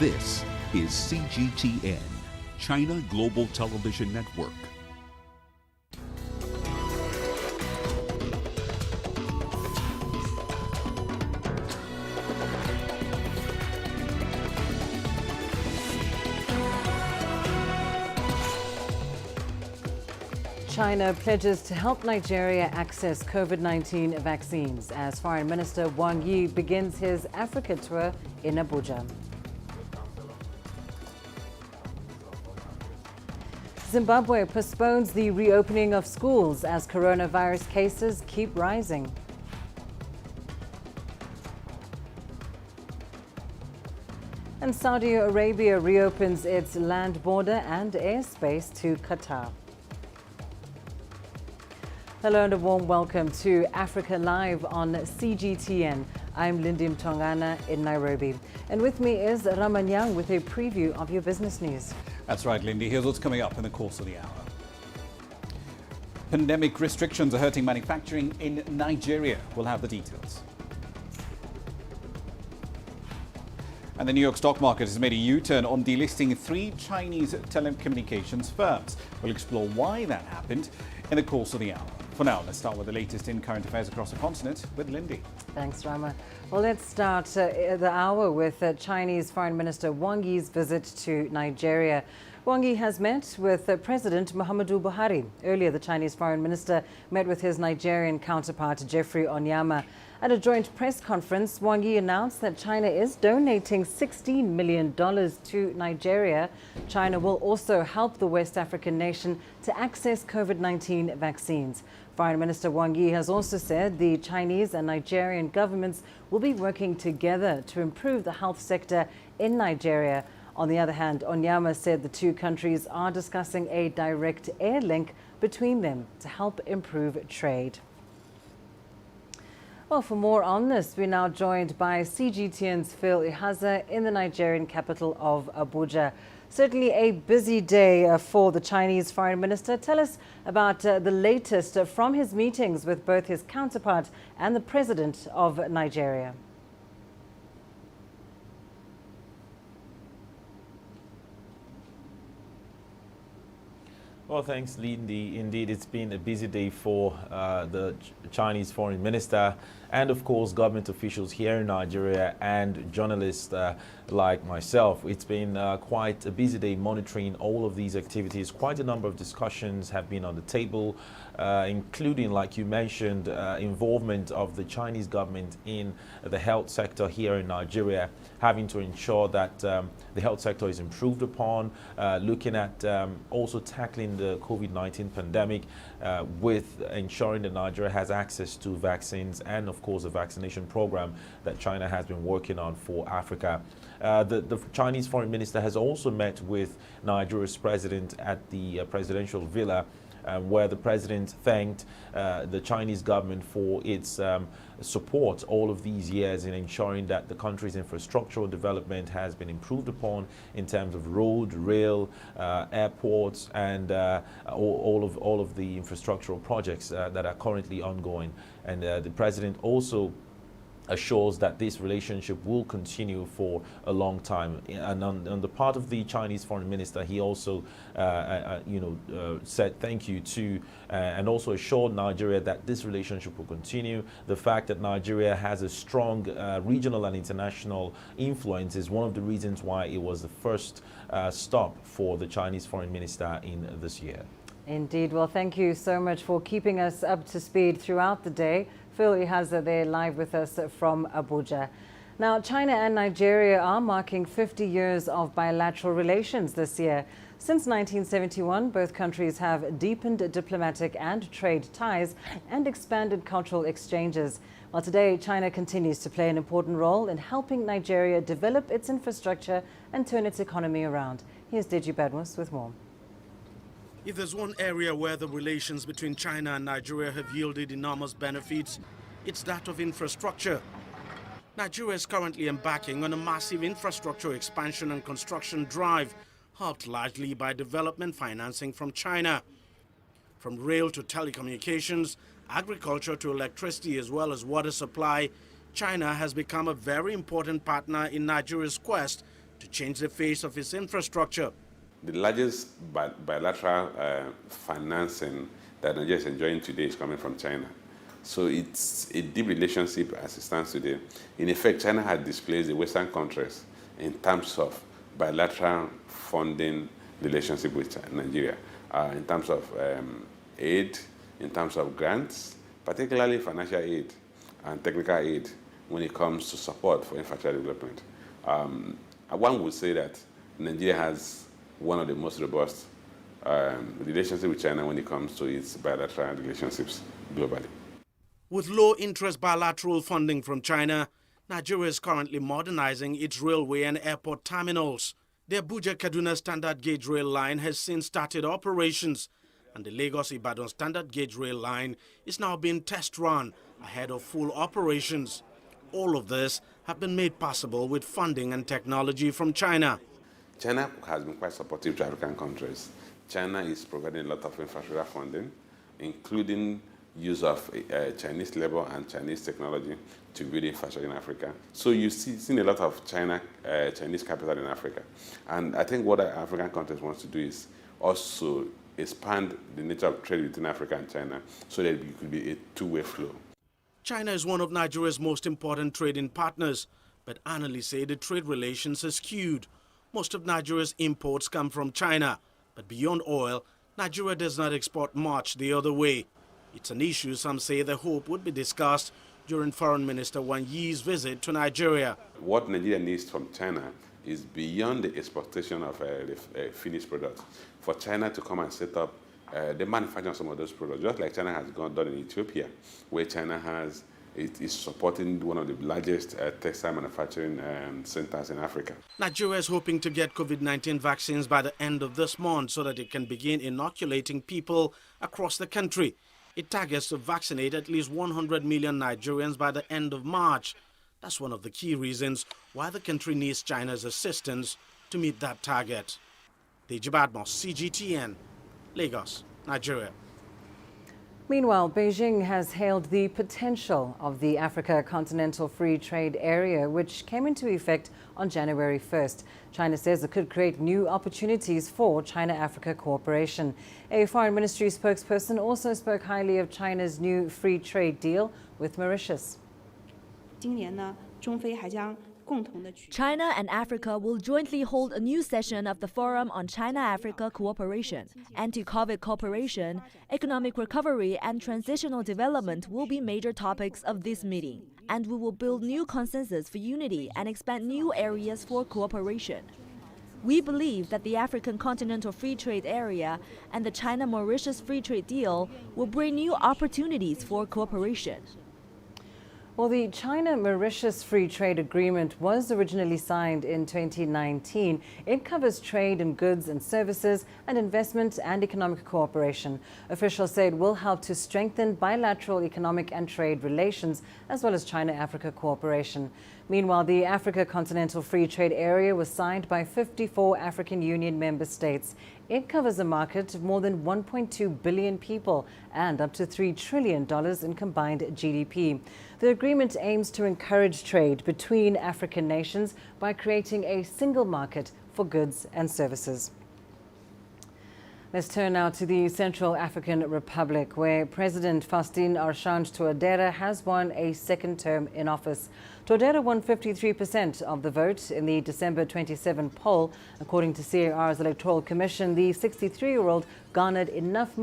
This is CGTN, China Global Television Network. China pledges to help Nigeria access COVID-19 vaccines as Foreign Minister Wang Yi begins his Africa tour in Abuja. Zimbabwe postpones the reopening of schools as coronavirus cases keep rising. And Saudi Arabia reopens its land border and airspace to Qatar. Hello and a warm welcome to Africa Live on CGTN. I'm Lindy Mtongana in Nairobi. And with me is Raman Young with a preview of your business news. That's right, Lindy. Here's what's coming up in the course of the hour. Pandemic restrictions are hurting manufacturing in Nigeria. We'll have the details. And the New York stock market has made a U-turn on delisting 3 Chinese telecommunications firms. We'll explore why that happened in the course of the hour. For now, let's start with the latest in current affairs across the continent with Lindy. Thanks, Rama. Well, let's start the hour with Chinese Foreign Minister Wang Yi's visit to Nigeria. Wang Yi has met with President Muhammadu Buhari. Earlier, the Chinese Foreign Minister met with his Nigerian counterpart, Jeffrey Onyama. At a joint press conference, Wang Yi announced that China is donating $16 million to Nigeria. China will also help the West African nation to access COVID-19 vaccines. Foreign Minister Wang Yi has also said the Chinese and Nigerian governments will be working together to improve the health sector in Nigeria. On the other hand, Onyama said the two countries are discussing a direct air link between them to help improve trade. Well, for more on this, we're now joined by CGTN's Phil Ihaza in the Nigerian capital of Abuja. Certainly a busy day for the Chinese Foreign Minister. Tell us about the latest from his meetings with both his counterpart and the President of Nigeria. Well, thanks, Lindy. Indeed, it's been a busy day for the Chinese Foreign Minister and, of course, government officials here in Nigeria and journalists like myself. It's been quite a busy day monitoring all of these activities. Quite a number of discussions have been on the table, including, like you mentioned, involvement of the Chinese government in the health sector here in Nigeria, having to ensure that the health sector is improved upon, looking at also tackling the COVID-19 pandemic with ensuring that Nigeria has access to vaccines and, of course, a vaccination program that China has been working on for Africa. The Chinese Foreign Minister has also met with Nigeria's president at the presidential villa, where the president thanked the Chinese government for its support all of these years in ensuring that the country's infrastructural development has been improved upon in terms of road, rail, airports, and all of the infrastructural projects that are currently ongoing. And the president also assures that this relationship will continue for a long time. And on the part of the Chinese Foreign Minister, he also, said thank you to and also assured Nigeria that this relationship will continue. The fact that Nigeria has a strong regional and international influence is one of the reasons why it was the first stop for the Chinese Foreign Minister in this year. Indeed. Well, thank you so much for keeping us up to speed throughout the day. Phil Ihaza there live with us from Abuja. Now, China and Nigeria are marking 50 years of bilateral relations this year. Since 1971, both countries have deepened diplomatic and trade ties and expanded cultural exchanges. Well, today, China continues to play an important role in helping Nigeria develop its infrastructure and turn its economy around. Here's Deji Badmus with more. If there's one area where the relations between China and Nigeria have yielded enormous benefits, it's that of infrastructure. Nigeria is currently embarking on a massive infrastructure expansion and construction drive, helped largely by development financing from China. From rail to telecommunications, agriculture to electricity, as well as water supply, China has become a very important partner in Nigeria's quest to change the face of its infrastructure. The largest bilateral financing that Nigeria is enjoying today is coming from China. So it's a deep relationship as it stands today. In effect, China has displaced the Western countries in terms of bilateral funding relationship with Nigeria, in terms of aid, in terms of grants, particularly financial aid and technical aid when it comes to support for infrastructure development. One would say that Nigeria has one of the most robust relationships with China when it comes to its bilateral relationships globally. With low-interest bilateral funding from China, Nigeria is currently modernizing its railway and airport terminals. The Abuja-Kaduna Standard Gauge Rail Line has since started operations, and the Lagos-Ibadan Standard Gauge Rail Line is now being test run ahead of full operations. All of this have been made possible with funding and technology from China. China has been quite supportive to African countries. China is providing a lot of infrastructure funding, including use of Chinese labor and Chinese technology to build infrastructure in Africa. So you've seen a lot of Chinese capital in Africa. And I think what African countries want to do is also expand the nature of trade between Africa and China so that it could be a two-way flow. China is one of Nigeria's most important trading partners, but analysts say the trade relations are skewed. Most of Nigeria's imports come from China, but beyond oil, Nigeria does not export much the other way. It's an issue some say they hope would be discussed during Foreign Minister Wang Yi's visit to Nigeria. What Nigeria needs from China is beyond the exportation of finished products. For China to come and set up the manufacturing of some of those products, just like China has done in Ethiopia, where China is supporting one of the largest textile manufacturing centers in Africa. Nigeria is hoping to get COVID-19 vaccines by the end of this month so that it can begin inoculating people across the country. It targets to vaccinate at least 100 million Nigerians by the end of March. That's one of the key reasons why the country needs China's assistance to meet that target. Deji Badmos, CGTN, Lagos, Nigeria. Meanwhile, Beijing has hailed the potential of the Africa Continental Free Trade Area, which came into effect on January 1st. China says it could create new opportunities for China-Africa cooperation. A Foreign Ministry spokesperson also spoke highly of China's new free trade deal with Mauritius. China and Africa will jointly hold a new session of the Forum on China-Africa Cooperation. Anti-COVID cooperation, economic recovery and transitional development will be major topics of this meeting. And we will build new consensus for unity and expand new areas for cooperation. We believe that the African Continental Free Trade Area and the China-Mauritius Free Trade Deal will bring new opportunities for cooperation. Well, the China-Mauritius Free Trade Agreement was originally signed in 2019. It covers trade in goods and services and investment and economic cooperation. Officials say it will help to strengthen bilateral economic and trade relations, as well as China-Africa cooperation. Meanwhile, the Africa Continental Free Trade Area was signed by 54 African Union member states. It covers a market of more than 1.2 billion people and up to $3 trillion in combined GDP. The agreement aims to encourage trade between African nations by creating a single market for goods and services. Let's turn now to the Central African Republic, where President Faustin Archange Touadera has won a second term in office. Touadera won 53% of the vote in the December 27 poll. According to CAR's Electoral Commission, the 63-year-old garnered enough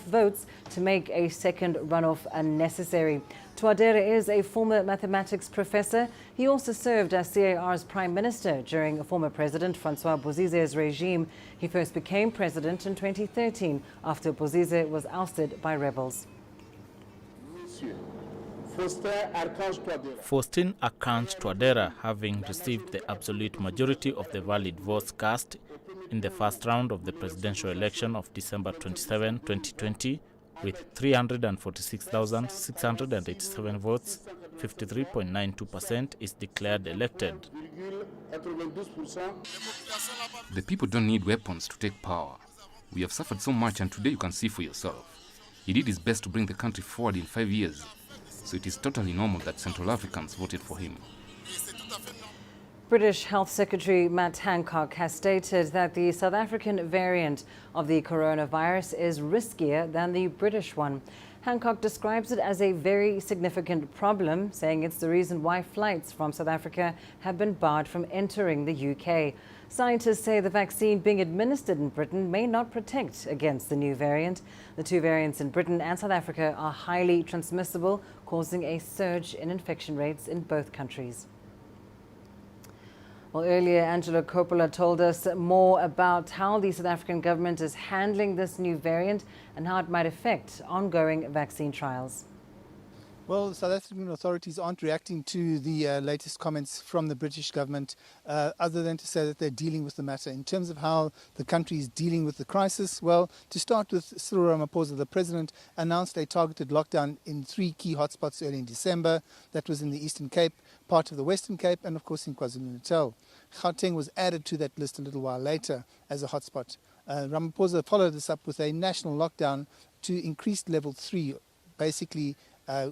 votes to make a second runoff unnecessary. Touadera is a former mathematics professor. He also served as CAR's prime minister during former President Francois Bozize's regime. He first became president in 2013 after Bozize was ousted by rebels. Faustin Archange Touadera, having received the absolute majority of the valid votes cast in the first round of the presidential election of December 27, 2020, with 346,687 votes, 53.92%, is declared elected. The people don't need weapons to take power. We have suffered so much, and today you can see for yourself. He did his best to bring the country forward in 5 years, so it is totally normal that Central Africans voted for him. British Health Secretary Matt Hancock has stated that the South African variant of the coronavirus is riskier than the British one. Hancock describes it as a very significant problem, saying it's the reason why flights from South Africa have been barred from entering the UK. Scientists say the vaccine being administered in Britain may not protect against the new variant. The two variants in Britain and South Africa are highly transmissible, causing a surge in infection rates in both countries. Well, earlier, Angelo Coppola told us more about how the South African government is handling this new variant and how it might affect ongoing vaccine trials. Well, the South African authorities aren't reacting to the latest comments from the British government, other than to say that they're dealing with the matter. In terms of how the country is dealing with the crisis, well, to start with, Cyril Ramaphosa, the president, announced a targeted lockdown in 3 key hotspots early in December. That was in the Eastern Cape, part of the Western Cape, and of course in KwaZulu-Natal. Gauteng was added to that list a little while later as a hotspot. Ramaphosa followed this up with a national lockdown to increased level 3, basically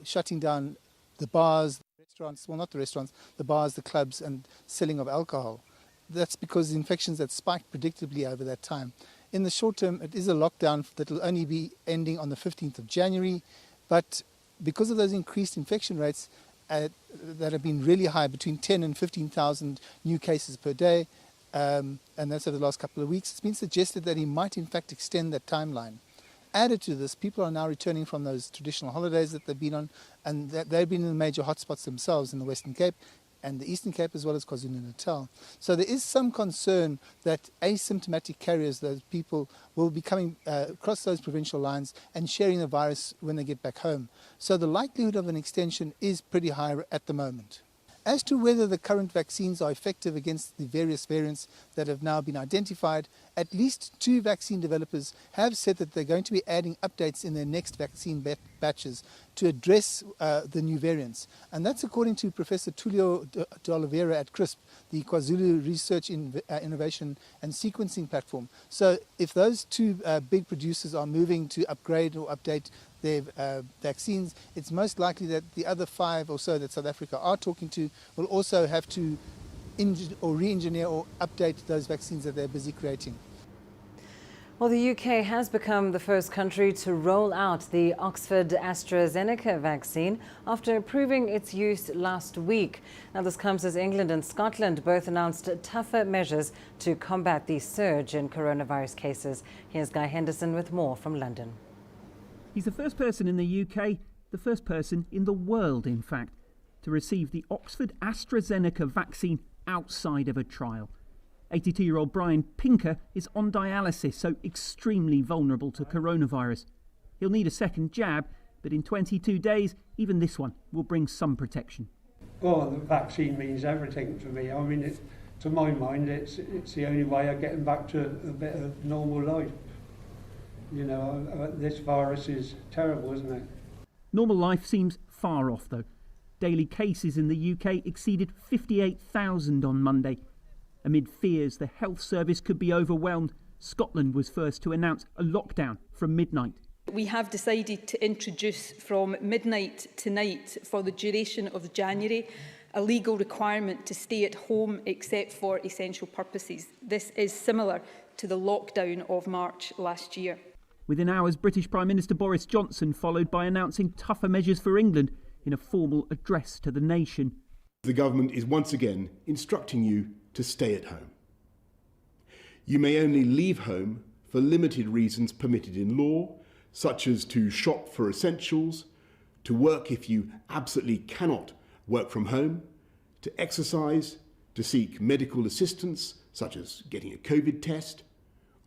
shutting down the bars, the restaurants, well, not the restaurants, the bars, the clubs, and selling of alcohol. That's because infections had spiked predictably over that time. In the short term, it is a lockdown that will only be ending on the 15th of January, but because of those increased infection rates that have been really high, between 10 and 15,000 new cases per day, and that's over the last couple of weeks, it's been suggested that he might in fact extend that timeline. Added to this, people are now returning from those traditional holidays that they've been on, and they've been in the major hotspots themselves in the Western Cape and the Eastern Cape, as well as KwaZulu-Natal. So there is some concern that asymptomatic carriers, those people, will be coming across those provincial lines and sharing the virus when they get back home. So the likelihood of an extension is pretty high at the moment. As to whether the current vaccines are effective against the various variants that have now been identified, at least 2 vaccine developers have said that they're going to be adding updates in their next vaccine batches to address the new variants. And that's according to Professor Tulio de Oliveira at CRISP, the KwaZulu Research Innovation and Sequencing Platform. So if those 2 big producers are moving to upgrade or update their vaccines, it's most likely that the other 5 or so that South Africa are talking to will also have to re-engineer or update those vaccines that they're busy creating. Well, the UK has become the first country to roll out the Oxford AstraZeneca vaccine after approving its use last week. Now, this comes as England and Scotland both announced tougher measures to combat the surge in coronavirus cases. Here's Guy Henderson with more from London. He's the first person in the UK, the first person in the world, in fact, to receive the Oxford AstraZeneca vaccine outside of a trial. 82-year-old Brian Pinker is on dialysis, so extremely vulnerable to coronavirus. He'll need a second jab, but in 22 days, even this one will bring some protection. Well, the vaccine means everything to me. I mean, to my mind, it's the only way of getting back to a bit of normal life. You know, this virus is terrible, isn't it? Normal life seems far off, though. Daily cases in the UK exceeded 58,000 on Monday. Amid fears the health service could be overwhelmed, Scotland was first to announce a lockdown from midnight. We have decided to introduce from midnight tonight for the duration of January a legal requirement to stay at home except for essential purposes. This is similar to the lockdown of March last year. Within hours, British Prime Minister Boris Johnson followed by announcing tougher measures for England in a formal address to the nation. The government is once again instructing you to stay at home. You may only leave home for limited reasons permitted in law, such as to shop for essentials, to work if you absolutely cannot work from home, to exercise, to seek medical assistance, such as getting a COVID test,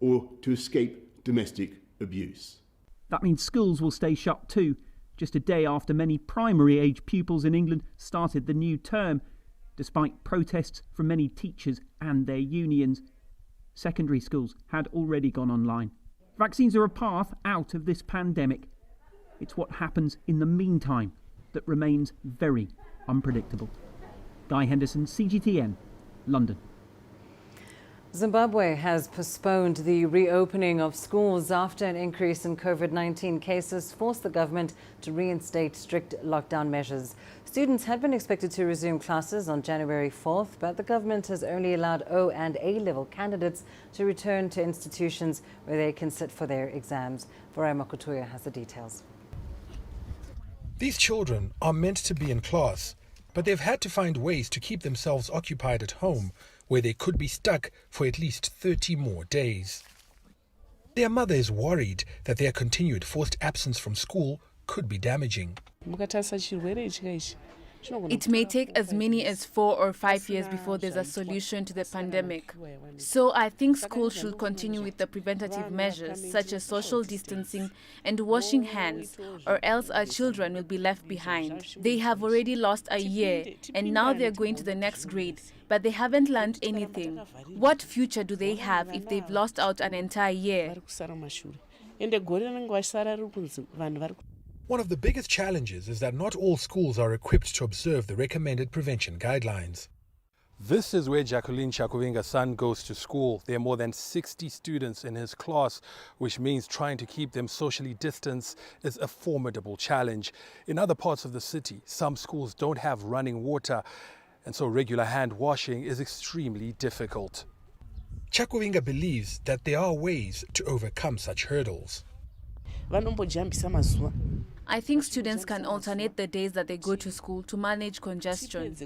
or to escape domestic abuse. That means schools will stay shut too, just a day after many primary-age pupils in England started the new term, despite protests from many teachers and their unions. Secondary schools had already gone online. Vaccines are a path out of this pandemic. It's what happens in the meantime that remains very unpredictable. Guy Henderson, CGTN, London. Zimbabwe has postponed the reopening of schools after an increase in COVID-19 cases forced the government to reinstate strict lockdown measures. Students had been expected to resume classes on January 4th, but the government has only allowed O and A-level candidates to return to institutions where they can sit for their exams. Violating has the details. These children are meant to be in class, but they've had to find ways to keep themselves occupied at home, where they could be stuck for at least 30 more days. Their mother is worried that their continued forced absence from school could be damaging. It may take as many as 4 or 5 years before there's a solution to the pandemic. So I think schools should continue with the preventative measures such as social distancing and washing hands, or else our children will be left behind. They have already lost a year and now they're going to the next grade, but they haven't learned anything. What future do they have if they've lost out an entire year? One of the biggest challenges is that not all schools are equipped to observe the recommended prevention guidelines. This is where Jacqueline Chakuvinga's son goes to school. There are more than 60 students in his class, which means trying to keep them socially distanced is a formidable challenge. In other parts of the city, some schools don't have running water, and so regular hand washing is extremely difficult. Chakuvinga believes that there are ways to overcome such hurdles. I think students can alternate the days that they go to school to manage congestion.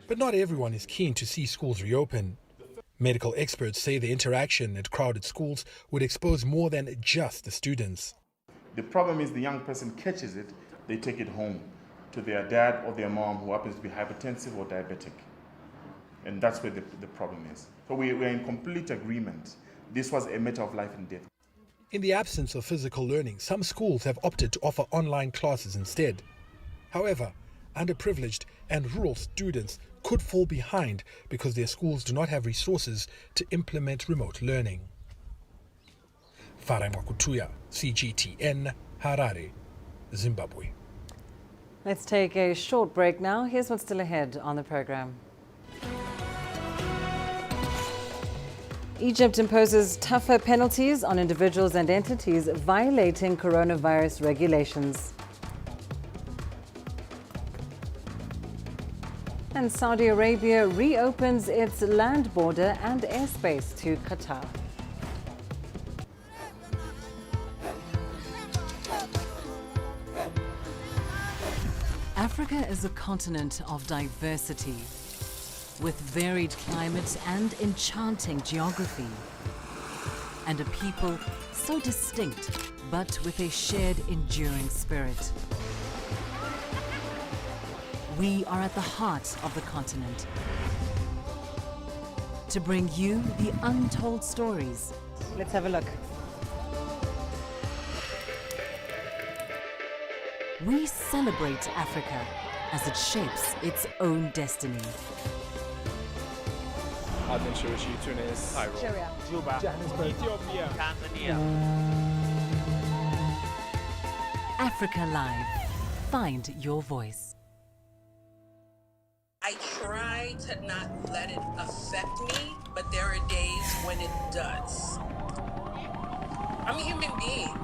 But not everyone is keen to see schools reopen. Medical experts say the interaction at crowded schools would expose more than just the students. The problem is the young person catches it, they take it home to their dad or their mom who happens to be hypertensive or diabetic. And that's where the problem is. So we're in complete agreement. This was a matter of life and death. In the absence of physical learning, some schools have opted to offer online classes instead. However, underprivileged and rural students could fall behind because their schools do not have resources to implement remote learning. Violating, CGTN, Harare, Zimbabwe. Let's take a short break now. Here's what's still ahead on the program. Egypt imposes tougher penalties on individuals and entities violating coronavirus regulations. And Saudi Arabia reopens its land border and airspace to Qatar. Africa is a continent of diversity, with varied climate and enchanting geography, and a people so distinct but with a shared enduring spirit. We are at the heart of the continent to bring you the untold stories. Let's have a look. We celebrate Africa as it shapes its own destiny. Tunis, Syria, Juba, Ethiopia, Tanzania. Africa Live. Find your voice. I try to not let it affect me, but there are days when it does. I'm a human being,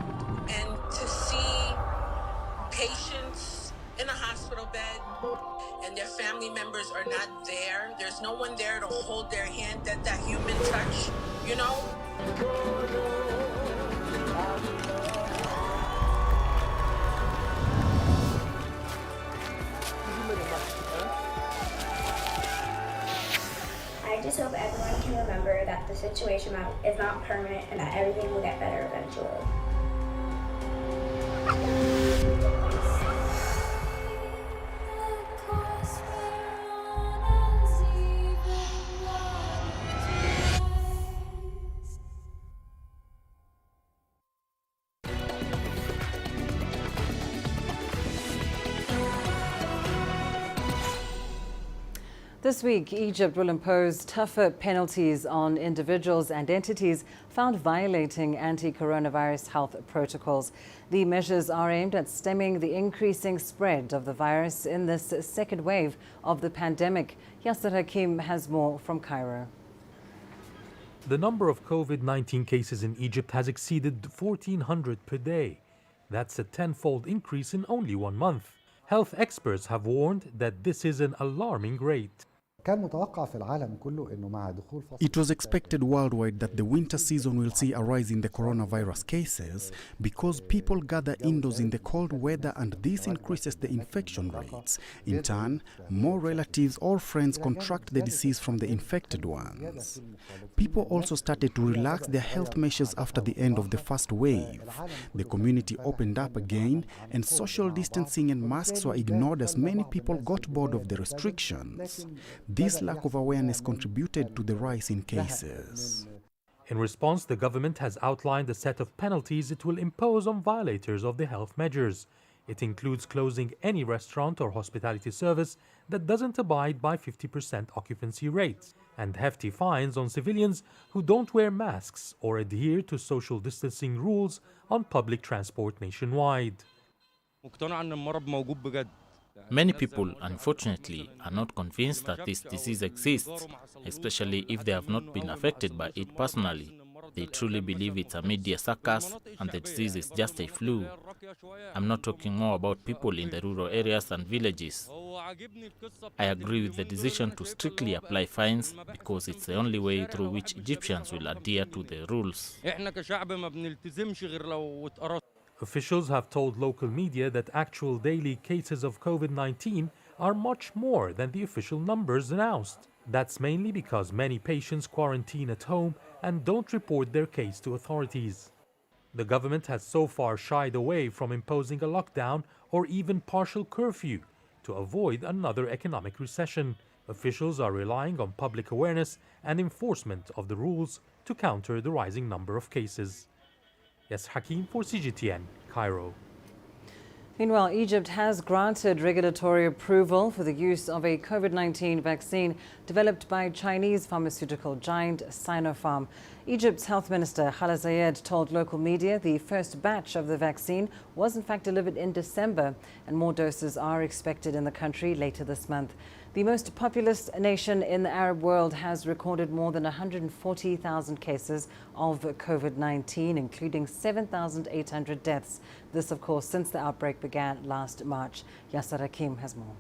and to see patients in a hospital bed and their family members are not there, there's no one there to hold their hand, that human touch, you know? I just hope everyone can remember that the situation is not permanent and that everything will get better eventually. This week, Egypt will impose tougher penalties on individuals and entities found violating anti-coronavirus health protocols. The measures are aimed at stemming the increasing spread of the virus in this second wave of the pandemic. Yasser Hakim has more from Cairo. The number of COVID-19 cases in Egypt has exceeded 1,400 per day. That's a tenfold increase in only 1 month. Health experts have warned that this is an alarming rate. It was expected worldwide that the winter season will see a rise in the coronavirus cases because people gather indoors in the cold weather, and this increases the infection rates. In turn, more relatives or friends contract the disease from the infected ones. People also started to relax their health measures after the end of the first wave. The community opened up again, and social distancing and masks were ignored as many people got bored of the restrictions. This lack of awareness contributed to the rise in cases. In response, the government has outlined a set of penalties it will impose on violators of the health measures. It includes closing any restaurant or hospitality service that doesn't abide by 50% occupancy rates, and hefty fines on civilians who don't wear masks or adhere to social distancing rules on public transport nationwide. Many people, unfortunately, are not convinced that this disease exists, especially if they have not been affected by it personally. They truly believe it's a media circus and the disease is just a flu. I'm not talking more about people in the rural areas and villages. I agree with the decision to strictly apply fines because it's the only way through which Egyptians will adhere to the rules. Officials have told local media that actual daily cases of COVID-19 are much more than the official numbers announced. That's mainly because many patients quarantine at home and don't report their case to authorities. The government has so far shied away from imposing a lockdown or even partial curfew to avoid another economic recession. Officials are relying on public awareness and enforcement of the rules to counter the rising number of cases. Yasser Hakim for CGTN, Cairo. Meanwhile, Egypt has granted regulatory approval for the use of a COVID-19 vaccine developed by Chinese pharmaceutical giant Sinopharm. Egypt's health minister Khala Zayed told local media the first batch of the vaccine was in fact delivered in December, and more doses are expected in the country later this month. The most populous nation in the Arab world has recorded more than 140,000 cases of COVID-19, including 7,800 deaths. This, of course, since the outbreak began last March. Yasser Hakim has more.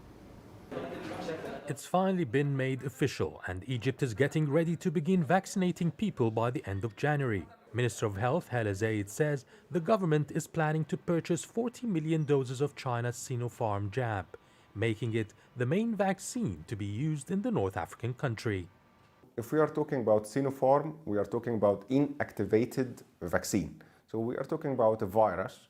It's finally been made official, and Egypt is getting ready to begin vaccinating people by the end of January. Minister of Health Khala Zayed says the government is planning to purchase 40 million doses of China's Sinopharm jab, making it the main vaccine to be used in the North African country. If we are talking about Sinopharm, we are talking about inactivated vaccine. So we are talking about a virus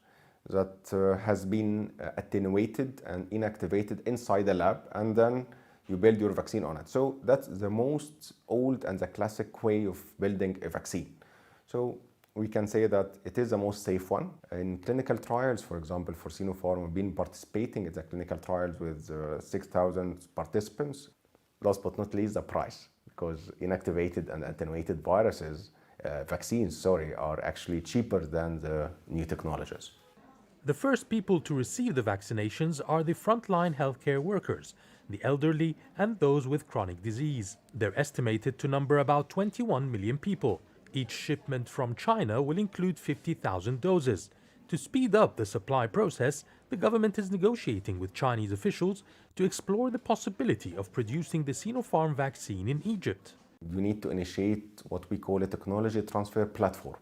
that has been attenuated and inactivated inside the lab, and then you build your vaccine on it. So that's the most old and the classic way of building a vaccine. So we can say that it is the most safe one. In clinical trials, for example, for Sinopharm, we've been participating in the clinical trials with 6,000 participants. Last but not least, the price, because inactivated and attenuated vaccines, are actually cheaper than the new technologies. The first people to receive the vaccinations are the frontline healthcare workers, the elderly, and those with chronic disease. They're estimated to number about 21 million people. Each shipment from China will include 50,000 doses. To speed up the supply process, the government is negotiating with Chinese officials to explore the possibility of producing the Sinopharm vaccine in Egypt. We need to initiate what we call a technology transfer platform.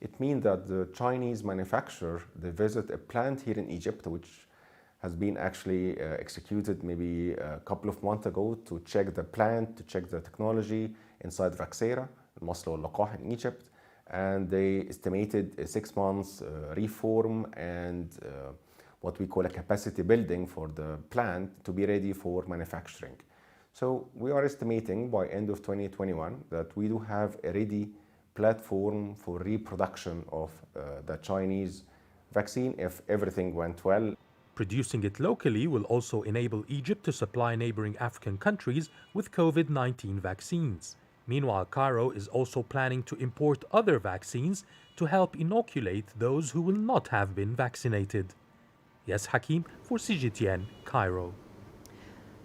It means that the Chinese manufacturer, they visit a plant here in Egypt, which has been actually executed maybe a couple of months ago, to check the plant, to check the technology inside Vaxera, Maslow al-Laqah in Egypt, and they estimated a 6 months reform and what we call a capacity building for the plant to be ready for manufacturing. So we are estimating by end of 2021 that we do have a ready platform for reproduction of the Chinese vaccine if everything went well. Producing it locally will also enable Egypt to supply neighboring African countries with COVID-19 vaccines. Meanwhile, Cairo is also planning to import other vaccines to help inoculate those who will not have been vaccinated. Yes, Hakim for CGTN, Cairo.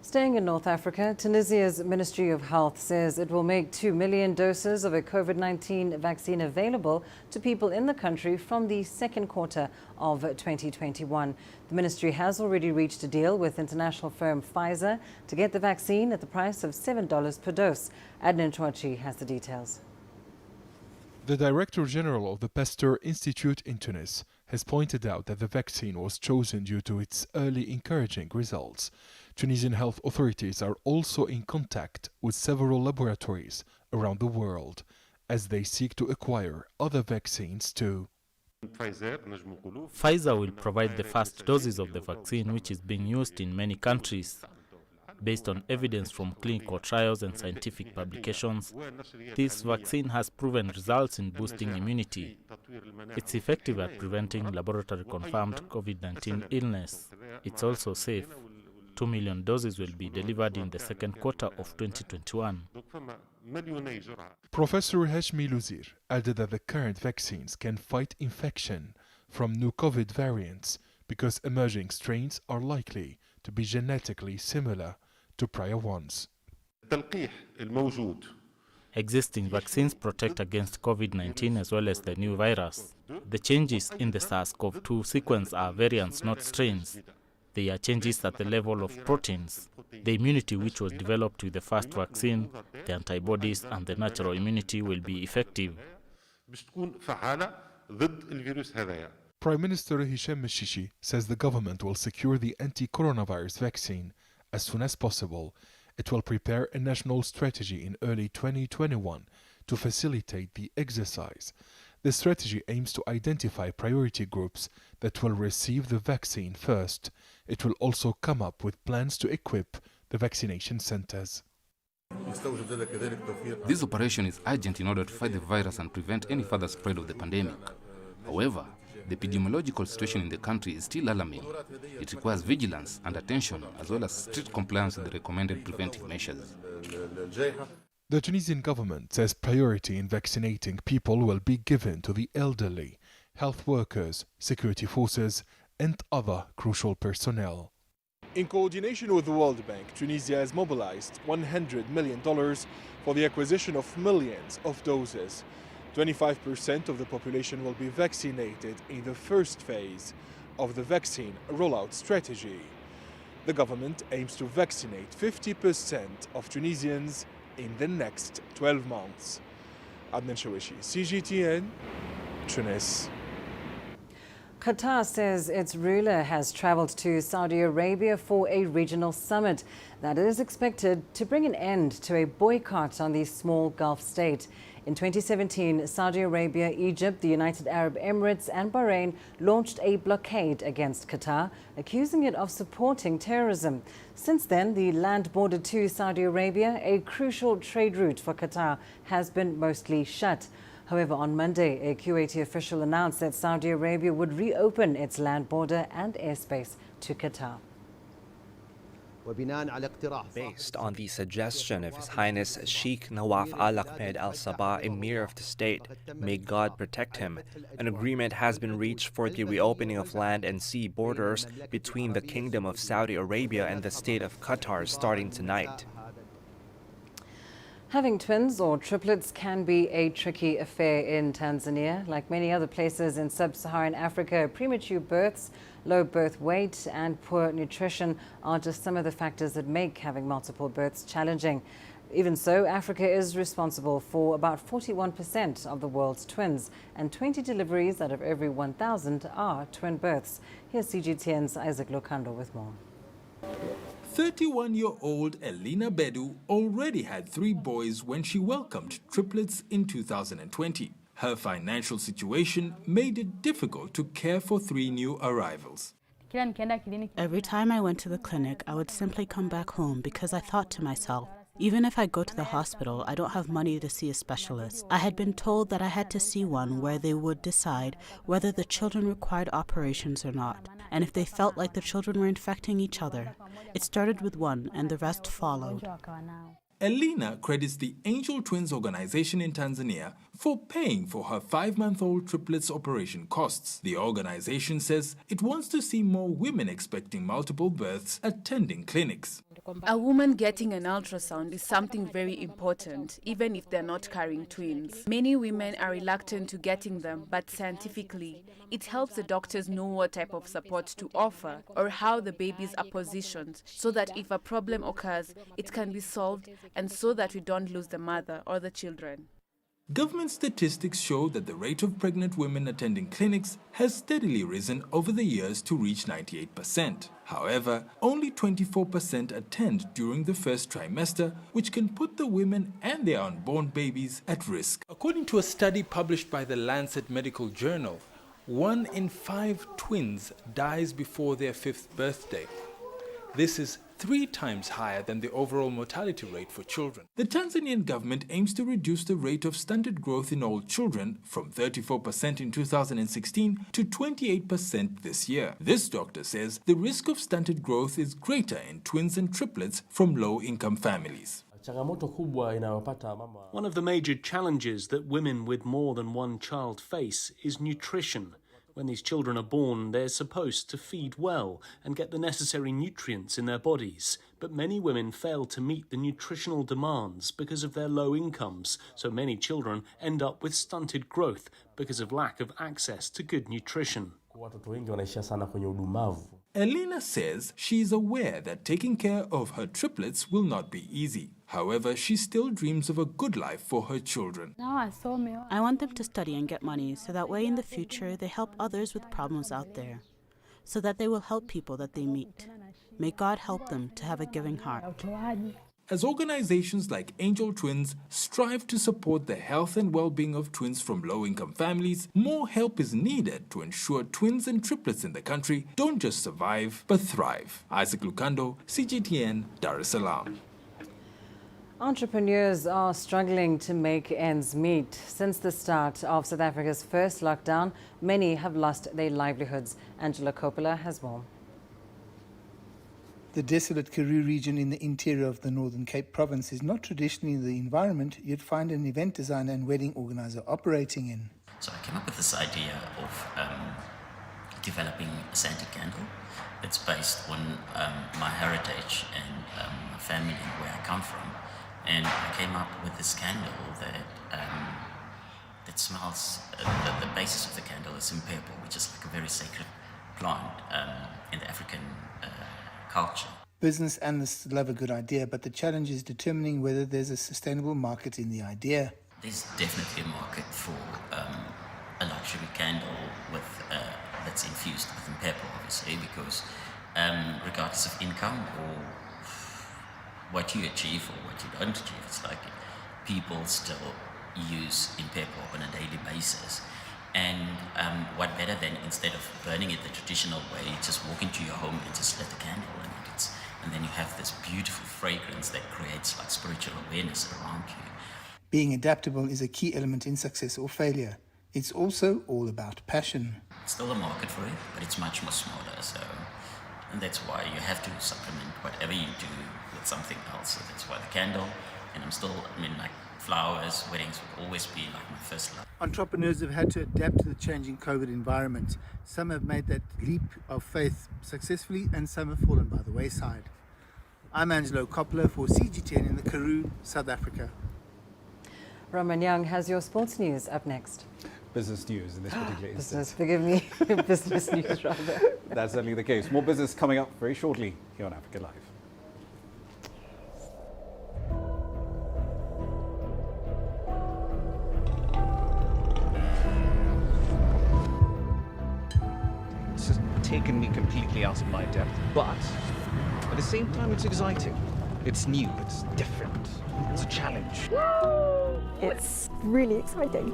Staying in North Africa, Tunisia's Ministry of Health says it will make 2 million doses of a COVID-19 vaccine available to people in the country from the second quarter of 2021. The ministry has already reached a deal with international firm Pfizer to get the vaccine at the price of $7 per dose. Adnan Chouachi has the details. The Director General of the Pasteur Institute in Tunis has pointed out that the vaccine was chosen due to its early encouraging results. Tunisian health authorities are also in contact with several laboratories around the world as they seek to acquire other vaccines too. Pfizer will provide the first doses of the vaccine, which is being used in many countries. Based on evidence from clinical trials and scientific publications, this vaccine has proven results in boosting immunity. It's effective at preventing laboratory-confirmed COVID-19 illness. It's also safe. 2 million doses will be delivered in the second quarter of 2021. Professor Hashmi Luzir added that the current vaccines can fight infection from new COVID variants because emerging strains are likely to be genetically similar to prior ones. Existing vaccines protect against COVID-19 as well as the new virus. The changes in the SARS-CoV-2 sequence are variants, not strains. They are changes at the level of proteins. The immunity which was developed with the first vaccine, the antibodies and the natural immunity will be effective. Prime Minister Hisham Meshishi says the government will secure the anti-coronavirus vaccine as soon as possible. It will prepare a national strategy in early 2021 to facilitate the exercise. The strategy aims to identify priority groups that will receive the vaccine first. It will also come up with plans to equip the vaccination centers. This operation is urgent in order to fight the virus and prevent any further spread of the pandemic. However, the epidemiological situation in the country is still alarming. It requires vigilance and attention as well as strict compliance with the recommended preventive measures. The Tunisian government says priority in vaccinating people will be given to the elderly, health workers, security forces, and other crucial personnel. In coordination with the World Bank, Tunisia has mobilized $100 million for the acquisition of millions of doses. 25% of the population will be vaccinated in the first phase of the vaccine rollout strategy. The government aims to vaccinate 50% of Tunisians in the next 12 months. Adnan Chouachi, CGTN, Tunis. Qatar says its ruler has traveled to Saudi Arabia for a regional summit that is expected to bring an end to a boycott on the small Gulf state. In 2017, Saudi Arabia, Egypt, the United Arab Emirates and Bahrain launched a blockade against Qatar, accusing it of supporting terrorism. Since then, the land border to Saudi Arabia, a crucial trade route for Qatar, has been mostly shut. However, on Monday, a Kuwaiti official announced that Saudi Arabia would reopen its land border and airspace to Qatar. Based on the suggestion of His Highness Sheikh Nawaf Al Ahmed Al Sabah, Emir of the state, may God protect him, an agreement has been reached for the reopening of land and sea borders between the Kingdom of Saudi Arabia and the state of Qatar starting tonight. Having twins or triplets can be a tricky affair in Tanzania. Like many other places in sub-Saharan Africa, premature births, low birth weight and poor nutrition are just some of the factors that make having multiple births challenging. Even so, Africa is responsible for about 41% of the world's twins, and 20 deliveries out of every 1,000 are twin births. Here's CGTN's Isaac Lokando with more. 31-year-old Elina Bedu already had 3 boys when she welcomed triplets in 2020. Her financial situation made it difficult to care for 3 new arrivals. Every time I went to the clinic, I would simply come back home because I thought to myself, Even if I go to the hospital, I don't have money to see a specialist. I had been told that I had to see one where they would decide whether the children required operations or not, and if they felt like the children were infecting each other. It started with one, and the rest followed. Elena credits the Angel Twins organization in Tanzania for paying for her 5-month-old triplets operation costs. The organization says it wants to see more women expecting multiple births attending clinics. A woman getting an ultrasound is something very important, even if they're not carrying twins. Many women are reluctant to getting them, but scientifically, it helps the doctors know what type of support to offer or how the babies are positioned, so that if a problem occurs, it can be solved, and so that we don't lose the mother or the children. Government statistics show that the rate of pregnant women attending clinics has steadily risen over the years to reach 98%. However, only 24% attend during the first trimester, which can put the women and their unborn babies at risk. According to a study published by the Lancet Medical Journal, 1 in 5 twins dies before their 5th birthday. This is 3 times higher than the overall mortality rate for children. The Tanzanian government aims to reduce the rate of stunted growth in all children from 34% in 2016 to 28% this year. This doctor says the risk of stunted growth is greater in twins and triplets from low-income families. One of the major challenges that women with more than one child face is nutrition. When these children are born, they're supposed to feed well and get the necessary nutrients in their bodies. But many women fail to meet the nutritional demands because of their low incomes, so many children end up with stunted growth because of lack of access to good nutrition. Elena says she is aware that taking care of her triplets will not be easy. However, she still dreams of a good life for her children. I want them to study and get money, so that way in the future they help others with problems out there, so that they will help people that they meet. May God help them to have a giving heart. As organizations like Angel Twins strive to support the health and well-being of twins from low-income families, more help is needed to ensure twins and triplets in the country don't just survive, but thrive. Isaac Lukando, CGTN, Dar es Salaam. Entrepreneurs are struggling to make ends meet. Since the start of South Africa's first lockdown, many have lost their livelihoods. Angela Coppola has more. The desolate Karoo region in the interior of the Northern Cape province is not traditionally the environment you'd find an event designer and wedding organizer operating in. So I came up with this idea of developing a Santa candle that's based on my heritage and my family and where I come from. And I came up with this candle that smells, the basis of the candle is impepo, which is like a very sacred plant in the African culture. Business analysts love a good idea, but the challenge is determining whether there's a sustainable market in the idea. There's definitely a market for a luxury candle with that's infused with impepo, obviously, because regardless of income or what you achieve or what you don't achieve, it's like people still use impepo on a daily basis. And what better than, instead of burning it the traditional way, just walk into your home and just lit a candle in it. And then you have this beautiful fragrance that creates like spiritual awareness around you. Being adaptable is a key element in success or failure. It's also all about passion. It's still a market for it, but it's much more smaller. So, and that's why you have to supplement whatever you do with something else. So that's why the candle, and like flowers, weddings would always be like my first love. Entrepreneurs have had to adapt to the changing COVID environment. Some have made that leap of faith successfully, and some have fallen by the wayside. I'm Angelo Coppola for CGTN in the Karoo, South Africa. Roman Young has your sports news up next. Business news in this particular instance. Business, forgive me, business news rather. That's certainly the case. More business coming up very shortly here on Africa Live. Taken me completely out of my depth, but at the same time it's exciting. It's new, it's different, it's a challenge. It's really exciting.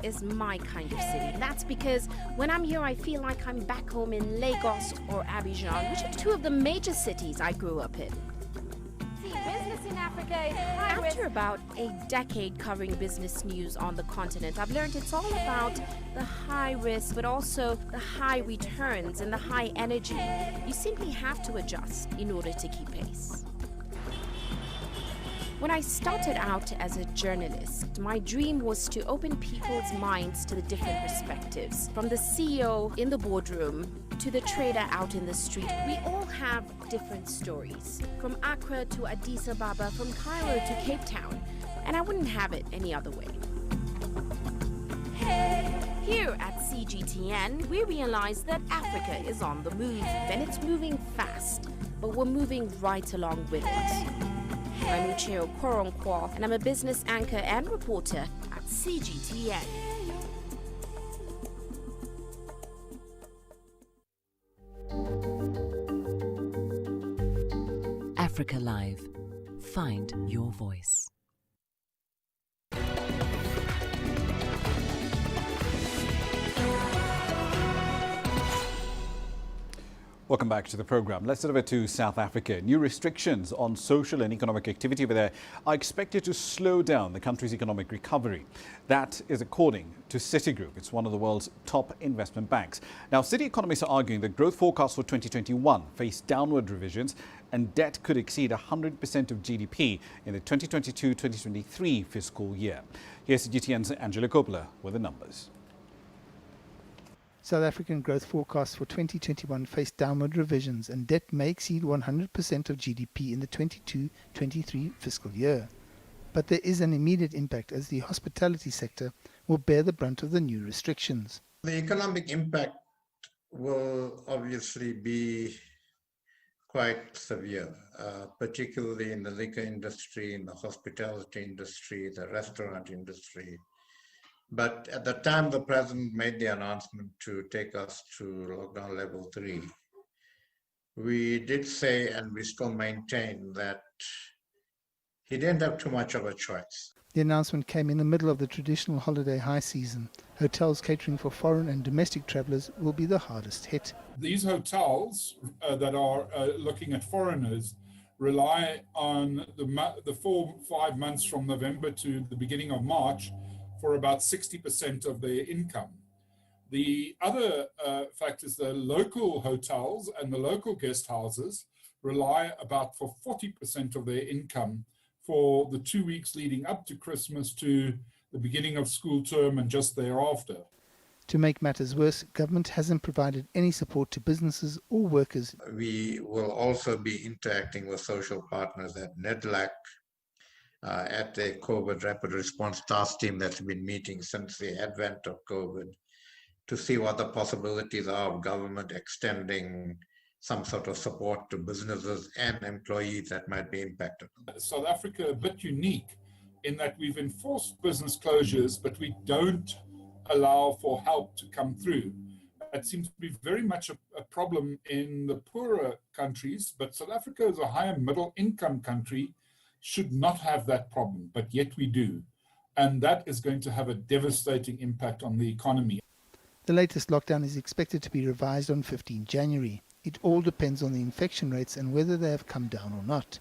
is my kind of city. That's because when I'm here, I feel like I'm back home in Lagos or Abidjan, which are two of the major cities I grew up in. Business in Africa is high risk. After about a decade covering business news on the continent, I've learned it's all about the high risk, but also the high returns and the high energy. You simply have to adjust in order to keep pace. When I started out as a journalist, my dream was to open people's minds to the different perspectives. From the CEO in the boardroom to the trader out in the street, we all have different stories. From Accra to Addis Ababa, from Cairo to Cape Town. And I wouldn't have it any other way. Here at CGTN, we realize that Africa is on the move, and it's moving fast, but we're moving right along with it. I'm Ucheo Koronkwo, and I'm a business anchor and reporter at CGTN. Africa Live. Find your voice. Welcome back to the program. Let's head over to South Africa. New restrictions on social and economic activity over there are expected to slow down the country's economic recovery. That is according to Citigroup. It's one of the world's top investment banks. Now, Citi economists are arguing that growth forecasts for 2021 face downward revisions and debt could exceed 100% of GDP in the 2022-2023 fiscal year. Here's CGTN's Angela Coppola with the numbers. South African growth forecasts for 2021 face downward revisions and debt may exceed 100% of GDP in the 22-23 fiscal year. But there is an immediate impact as the hospitality sector will bear the brunt of the new restrictions. The economic impact will obviously be quite severe, particularly in the liquor industry, in the hospitality industry, the restaurant industry. But at the time the president made the announcement to take us to lockdown level 3, we did say, and we still maintain, that he didn't have too much of a choice. The announcement came in the middle of the traditional holiday high season. Hotels catering for foreign and domestic travellers will be the hardest hit. These hotels that are looking at foreigners rely on the 4-5 months from November to the beginning of March for about 60% of their income. The other fact is the local hotels and the local guest houses rely about for 40% of their income for the 2 weeks leading up to Christmas to the beginning of school term and just thereafter. To make matters worse, government hasn't provided any support to businesses or workers. We will also be interacting with social partners at NEDLAC, at the COVID Rapid Response Task Team that's been meeting since the advent of COVID, to see what the possibilities are of government extending some sort of support to businesses and employees that might be impacted. South Africa a bit unique in that we've enforced business closures, but we don't allow for help to come through. It seems to be very much a problem in the poorer countries, but South Africa is a higher middle income country, should not have that problem, but yet we do. And that is going to have a devastating impact on the economy. The latest lockdown is expected to be revised on 15 January. It all depends on the infection rates and whether they have come down or not.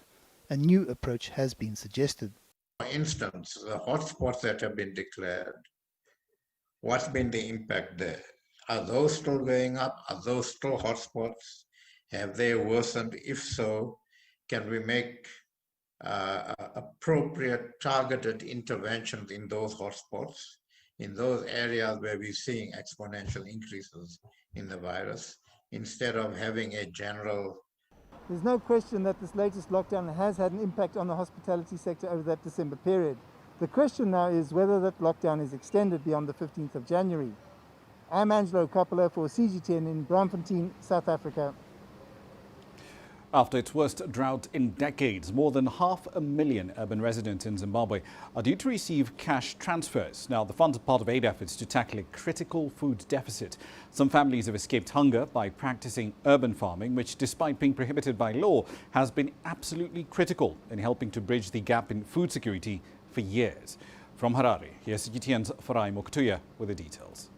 A new approach has been suggested. For instance, the hotspots that have been declared, what's been the impact there? Are those still going up? Are those still hotspots? Have they worsened? If so, can we make appropriate targeted interventions in those hotspots, in those areas where we're seeing exponential increases in the virus, instead of having a general... There's no question that this latest lockdown has had an impact on the hospitality sector over that December period. The question now is whether that lockdown is extended beyond the 15th of January. I'm Angelo Coppola for CGTN in Braamfontein, South Africa. After its worst drought in decades, more than 500,000 urban residents in Zimbabwe are due to receive cash transfers. Now, the funds are part of aid efforts to tackle a critical food deficit. Some families have escaped hunger by practicing urban farming, which, despite being prohibited by law, has been absolutely critical in helping to bridge the gap in food security for years. From Harare, here's CGTN's Farai Moktuya with the details.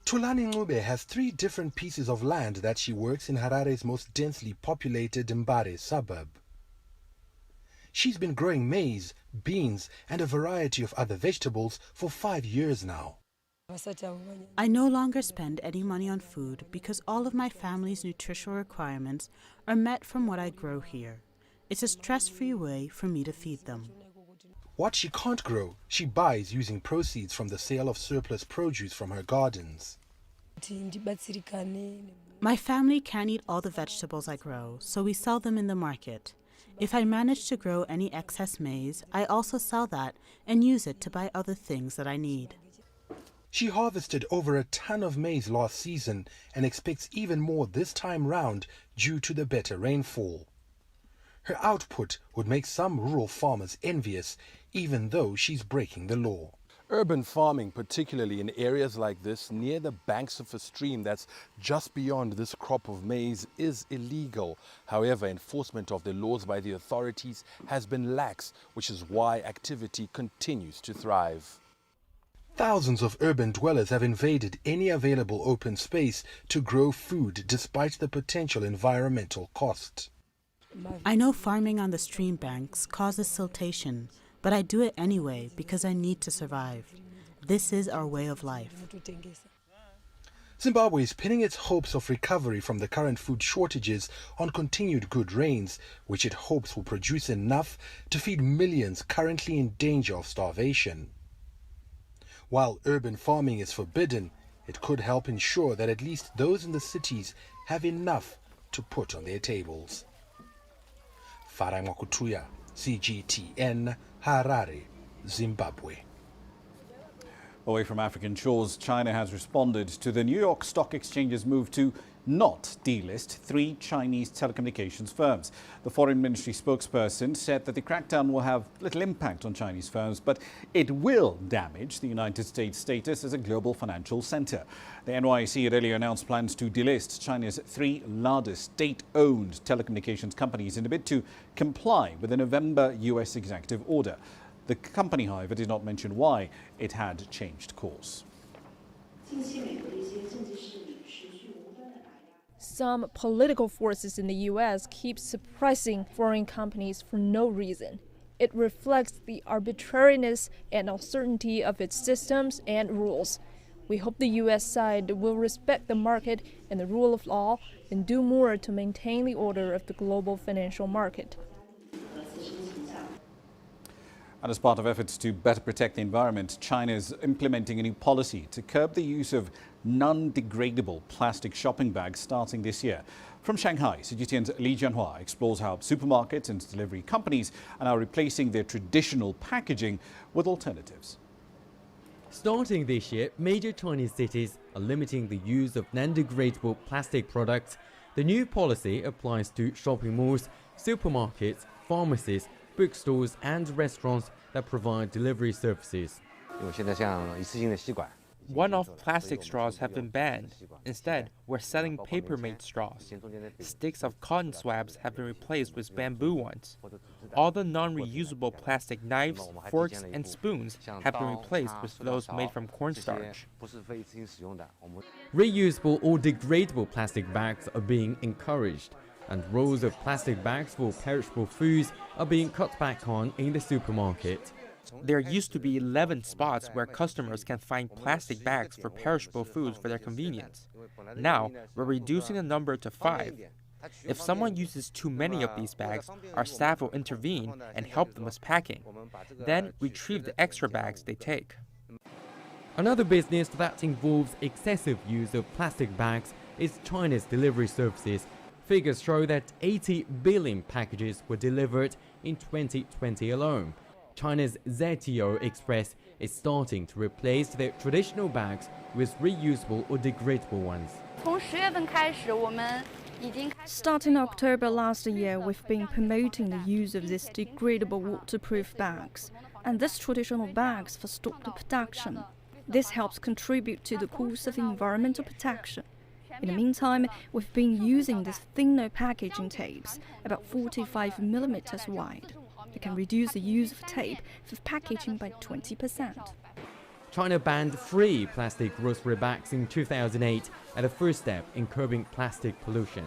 Thulani Ncube has 3 different pieces of land that she works in Harare's most densely populated Mbare suburb. She's been growing maize, beans, and a variety of other vegetables for 5 years now. I no longer spend any money on food because all of my family's nutritional requirements are met from what I grow here. It's a stress-free way for me to feed them. What she can't grow, she buys using proceeds from the sale of surplus produce from her gardens. My family can't eat all the vegetables I grow, so we sell them in the market. If I manage to grow any excess maize, I also sell that and use it to buy other things that I need. She harvested over a ton of maize last season and expects even more this time round due to the better rainfall. Her output would make some rural farmers envious, even though she's breaking the law. Urban farming, particularly in areas like this, near the banks of a stream that's just beyond this crop of maize, is illegal. However, enforcement of the laws by the authorities has been lax, which is why activity continues to thrive. Thousands of urban dwellers have invaded any available open space to grow food despite the potential environmental cost. I know farming on the stream banks causes siltation, but I do it anyway because I need to survive. This is our way of life. Zimbabwe is pinning its hopes of recovery from the current food shortages on continued good rains, which it hopes will produce enough to feed millions currently in danger of starvation. While urban farming is forbidden, it could help ensure that at least those in the cities have enough to put on their tables. Farai Moktuya, CGTN, Harare, Zimbabwe. Away from African shores, China has responded to the New York Stock Exchange's move to not delist 3 Chinese telecommunications firms. The Foreign Ministry spokesperson said that the crackdown will have little impact on Chinese firms, but it will damage the United States' status as a global financial center. The NYC had earlier announced plans to delist China's 3 largest state-owned telecommunications companies in a bid to comply with the November U.S. executive order. The company, however, did not mention why it had changed course. Some political forces in the U.S. keep suppressing foreign companies for no reason. It reflects the arbitrariness and uncertainty of its systems and rules. We hope the U.S. side will respect the market and the rule of law and do more to maintain the order of the global financial market. And as part of efforts to better protect the environment, China is implementing a new policy to curb the use of non-degradable plastic shopping bags starting this year. From Shanghai, CGTN's Li Jianhua explores how supermarkets and delivery companies are now replacing their traditional packaging with alternatives. Starting this year, major Chinese cities are limiting the use of non-degradable plastic products. The new policy applies to shopping malls, supermarkets, pharmacies, bookstores and restaurants that provide delivery services. One-off plastic straws have been banned. Instead, we're selling paper-made straws. Sticks of cotton swabs have been replaced with bamboo ones. All the non-reusable plastic knives, forks, and spoons have been replaced with those made from cornstarch. Reusable or degradable plastic bags are being encouraged, and rolls of plastic bags for perishable foods are being cut back on in the supermarket. There used to be 11 spots where customers can find plastic bags for perishable foods for their convenience. Now, we're reducing the number to 5. If someone uses too many of these bags, our staff will intervene and help them with packing. Then retrieve the extra bags they take. Another business that involves excessive use of plastic bags is China's delivery services. Figures show that 80 billion packages were delivered in 2020 alone. China's ZTO Express is starting to replace their traditional bags with reusable or degradable ones. Starting October last year, we've been promoting the use of these degradable waterproof bags and these traditional bags for stock production. This helps contribute to the cause of environmental protection. In the meantime, we've been using these thinner packaging tapes, about 45 millimeters wide. It can reduce the use of tape for packaging by 20%. China banned 3 plastic grocery bags in 2008 as a first step in curbing plastic pollution.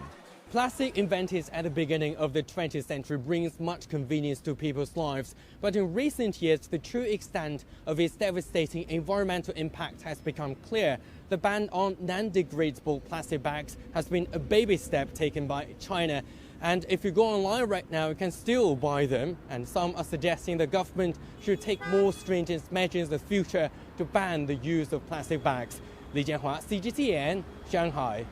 Plastic invented at the beginning of the 20th century brings much convenience to people's lives, but in recent years the true extent of its devastating environmental impact has become clear. The ban on non-degradable plastic bags has been a baby step taken by China, and if you go online right now you can still buy them, and some are suggesting the government should take more stringent measures in the future to ban the use of plastic bags. Li Jianhua, CGTN, Shanghai.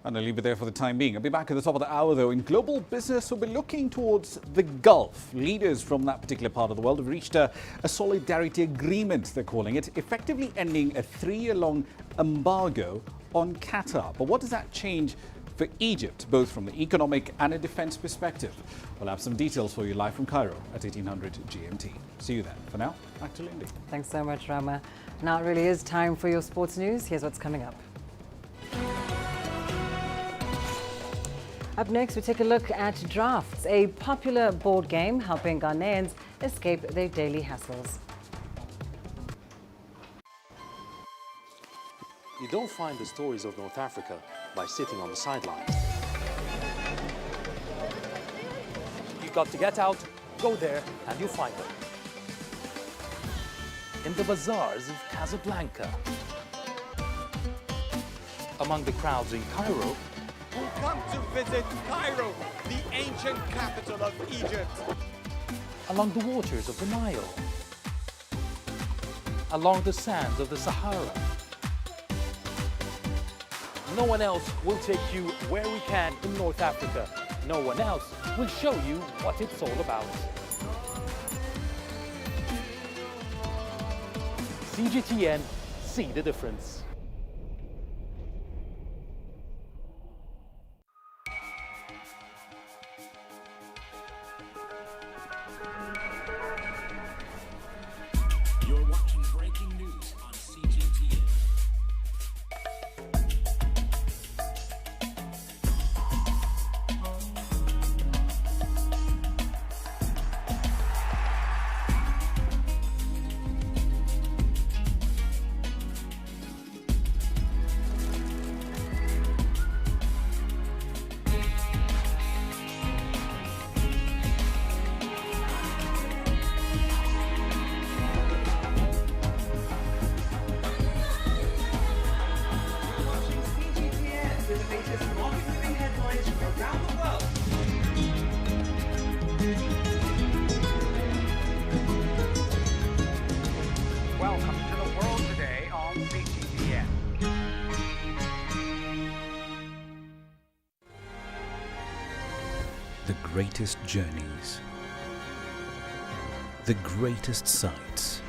And I'll leave it there for the time being. I'll be back at the top of the hour, though. In global business, we'll be looking towards the Gulf. Leaders from that particular part of the world have reached a solidarity agreement, they're calling it, effectively ending a 3-year-long embargo on Qatar. But what does that change for Egypt, both from the economic and a defense perspective? We'll have some details for you live from Cairo at 1800 GMT. See you then. For now, back to Lindy. Thanks so much, Rama. Now it really is time for your sports news. Here's what's coming up. Up next, we take a look at drafts, a popular board game helping Ghanaians escape their daily hassles. You don't find the stories of North Africa by sitting on the sidelines. You've got to get out, go there, and you'll find them. In the bazaars of Casablanca, among the crowds in Cairo, who come to visit Cairo, the ancient capital of Egypt. Along the waters of the Nile, along the sands of the Sahara. No one else will take you where we can in North Africa. No one else will show you what it's all about. CGTN, see the difference. You're watching breaking news on CGTN. Welcome to the world today on CGTN. The greatest journeys, the greatest sights,